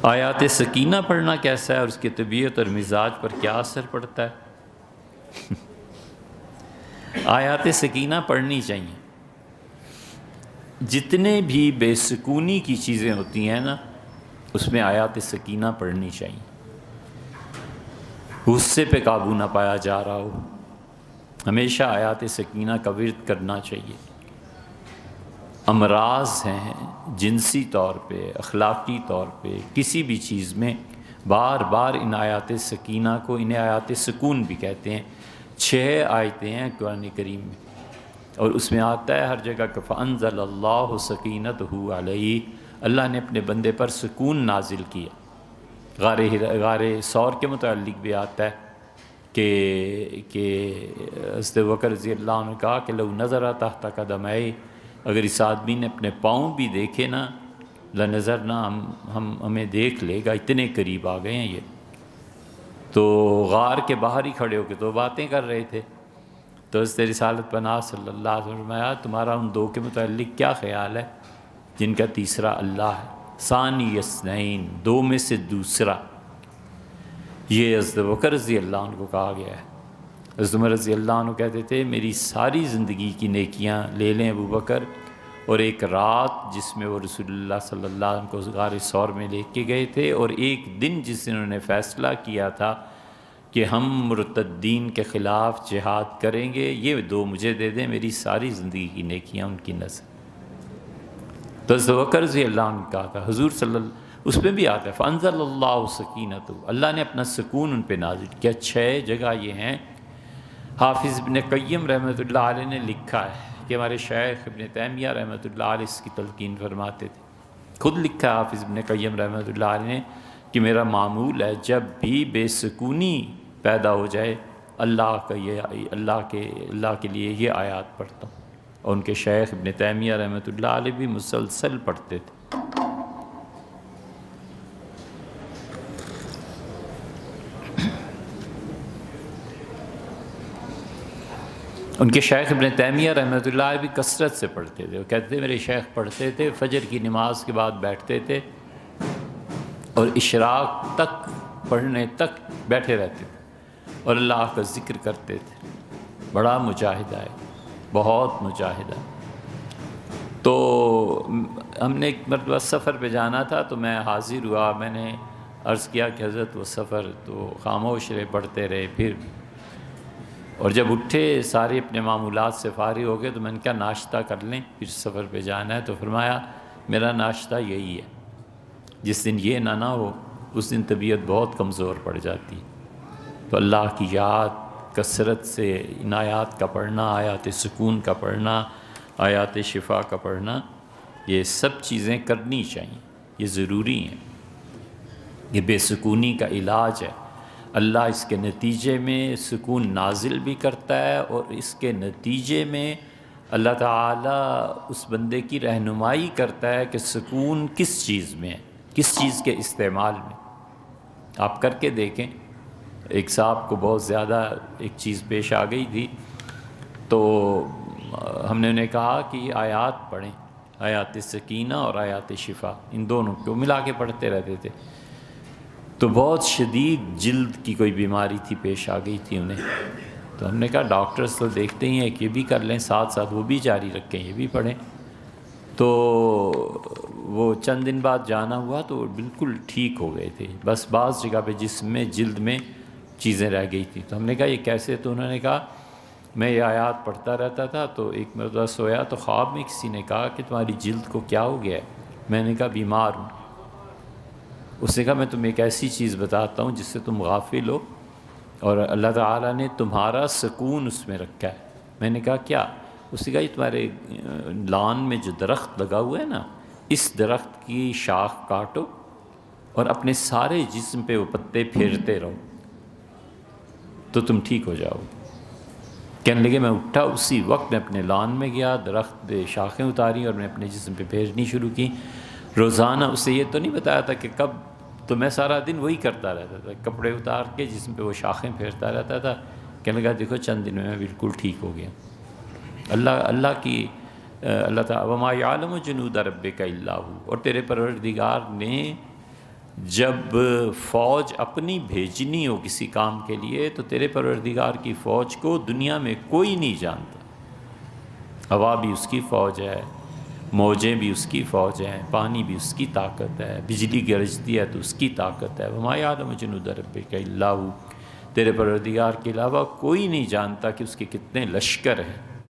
آیات سکینہ پڑھنا کیسا ہے اور اس کی طبیعت اور مزاج پر کیا اثر پڑتا ہے؟ آیات سکینہ پڑھنی چاہیے۔ جتنے بھی بے سکونی کی چیزیں ہوتی ہیں نا، اس میں آیات سکینہ پڑھنی چاہیے۔ غصے پہ قابو نہ پایا جا رہا ہو، ہمیشہ آیات سکینہ کا ورد کرنا چاہیے۔ امراض ہیں جنسی طور پہ، اخلاقی طور پہ، کسی بھی چیز میں بار بار ان آیات سکینہ کو، انہیں آیات سکون بھی کہتے ہیں۔ 6 آیتیں ہیں قرآن کریم میں، اور اس میں آتا ہے ہر جگہ کہ فَأَنزَلَ اللَّهُ سَكِينَتَهُ عَلَيْهِ، اللہ نے اپنے بندے پر سکون نازل کیا۔ غار ثور کے متعلق بھی آتا ہے کہ حضرت بکر رضی اللہ عنہ نے کہا کہ لو نظر تحت قدمائے، اگر اس آدمی نے اپنے پاؤں بھی دیکھے نا، لنظرنا، ہمیں دیکھ لے گا، اتنے قریب آ گئے ہیں یہ۔ تو غار کے باہر ہی کھڑے ہو کے تو باتیں کر رہے تھے، تو حضرت رسالت پناہ صلی اللہ علیہ وسلم نے فرمایا تمہارا ان 2 کے متعلق کیا خیال ہے جن کا تیسرا اللہ ہے؟ ثانی اثنین، 2 میں سے دوسرا۔ یہ حضرت بکر رضی اللہ عنہ کو کہا گیا ہے۔ حضرت عمر رضی اللہ عنہ کہتے تھے میری ساری زندگی کی نیکیاں لے لیں ابو بکر، اور ایک رات جس میں وہ رسول اللہ صلی اللہ علیہ وسلم کو غار ثور میں لے کے گئے تھے، اور ایک دن جس دن انہوں نے فیصلہ کیا تھا کہ ہم مرتدین کے خلاف جہاد کریں گے، یہ 2 مجھے دے دیں، میری ساری زندگی کی نیکیاں ان کی نظر۔ تو حضرت بکر رضی اللہ عنہ نے کہا تھا، حضور صلی اللہ، اس میں بھی آتا ہے فَأَنزَلَ اللَّهُ سَكِينَتَهُ، اللہ نے اپنا سکون ان پہ نازل کیا۔ 6 جگہ یہ ہیں۔ حافظ ابن قیم رحمۃ اللہ علیہ نے لکھا ہے کہ ہمارے شیخ ابن تیمیہ رحمۃ اللہ علیہ اس کی تلقین فرماتے تھے، خود لکھا ہے حافظ ابن قیم رحمۃ اللہ علیہ نے کہ میرا معمول ہے جب بھی بے سکونی پیدا ہو جائے اللہ کے لیے یہ آیات پڑھتا ہوں، اور ان کے شیخ ابن تیمیہ رحمۃ اللہ علیہ بھی مسلسل پڑھتے تھے۔ ان کے شیخ ابن تیمیہ رحمۃ اللہ علیہ بھی کثرت سے پڑھتے تھے۔ وہ کہتے تھے میرے شیخ پڑھتے تھے، فجر کی نماز کے بعد بیٹھتے تھے اور اشراق تک پڑھنے تک بیٹھے رہتے تھے اور اللہ کا ذکر کرتے تھے۔ بڑا مجاہدہ ہے، بہت مجاہدہ۔ تو ہم نے ایک مرتبہ سفر پہ جانا تھا تو میں حاضر ہوا، میں نے عرض کیا کہ حضرت وہ سفر، تو خاموش رہے، پڑھتے رہے۔ پھر اور جب اٹھے سارے اپنے معمولات سے فارغ ہو گئے تو میں نے کہا ناشتہ کر لیں، پھر سفر پہ جانا ہے۔ تو فرمایا میرا ناشتہ یہی ہے، جس دن یہ نہ ہو اس دن طبیعت بہت کمزور پڑ جاتی۔ تو اللہ کی یاد کثرت سے، ان آیات کا پڑھنا، آیات سکون کا پڑھنا، آیات شفا کا پڑھنا، یہ سب چیزیں کرنی چاہیے، یہ ضروری ہیں۔ یہ بے سکونی کا علاج ہے۔ اللہ اس کے نتیجے میں سکون نازل بھی کرتا ہے، اور اس کے نتیجے میں اللہ تعالیٰ اس بندے کی رہنمائی کرتا ہے کہ سکون کس چیز میں ہے، کس چیز کے استعمال میں۔ آپ کر کے دیکھیں، ایک صاحب کو بہت زیادہ ایک چیز پیش آ گئی تھی، تو ہم نے انہیں کہا کہ یہ آیات پڑھیں، آیات سکینہ اور آیات شفا، ان دونوں کو ملا کے پڑھتے رہتے تھے۔ تو بہت شدید جلد کی کوئی بیماری تھی، پیش آ گئی تھی انہیں۔ تو ہم نے کہا ڈاکٹرز تو دیکھتے ہی ہیں کہ یہ بھی کر لیں، ساتھ ساتھ وہ بھی جاری رکھیں، یہ بھی پڑھیں۔ تو وہ چند دن بعد جانا ہوا تو وہ بالکل ٹھیک ہو گئے تھے، بس بعض جگہ پہ جسم میں، جلد میں چیزیں رہ گئی تھیں۔ تو ہم نے کہا یہ کیسے؟ تو انہوں نے کہا میں یہ آیات پڑھتا رہتا تھا، تو ایک مرتبہ سویا تو خواب میں کسی نے کہا کہ تمہاری جلد کو کیا ہو گیا ہے؟ میں نے کہا بیمار ہوں۔ اس نے کہا میں تمہیں ایک ایسی چیز بتاتا ہوں جس سے تم غافل ہو، اور اللہ تعالیٰ نے تمہارا سکون اس میں رکھا ہے۔ میں نے کہا کیا؟ اس نے کہا یہ تمہارے لان میں جو درخت لگا ہوا ہے نا، اس درخت کی شاخ کاٹو اور اپنے سارے جسم پہ وہ پتے پھیرتے رہو تو تم ٹھیک ہو جاؤ۔ کہنے لگے میں اٹھا، اسی وقت میں اپنے لان میں گیا، درخت شاخیں اتاری اور میں اپنے جسم پہ پھیرنی شروع کی روزانہ۔ اسے یہ تو نہیں بتایا تھا کہ کب، تو میں سارا دن وہی کرتا رہتا تھا، کپڑے اتار کے جسم پہ وہ شاخیں پھیرتا رہتا تھا۔ کہنے لگا دیکھو چند دن میں بالکل ٹھیک ہو گیا۔ اللہ تعالیٰ وما یعلم جنود ربک الا ہو، اور تیرے پروردگار نے جب فوج اپنی بھیجنی ہو کسی کام کے لیے تو تیرے پروردگار کی فوج کو دنیا میں کوئی نہیں جانتا. ہوا بھی اس کی فوج ہے، موجیں بھی اس کی فوج ہیں، پانی بھی اس کی طاقت ہے، بجلی گرجتی ہے تو اس کی طاقت ہے. وما یعلم جنود ربک الا ھو، تیرے پروردگار کے علاوہ کوئی نہیں جانتا کہ اس کے کتنے لشکر ہیں.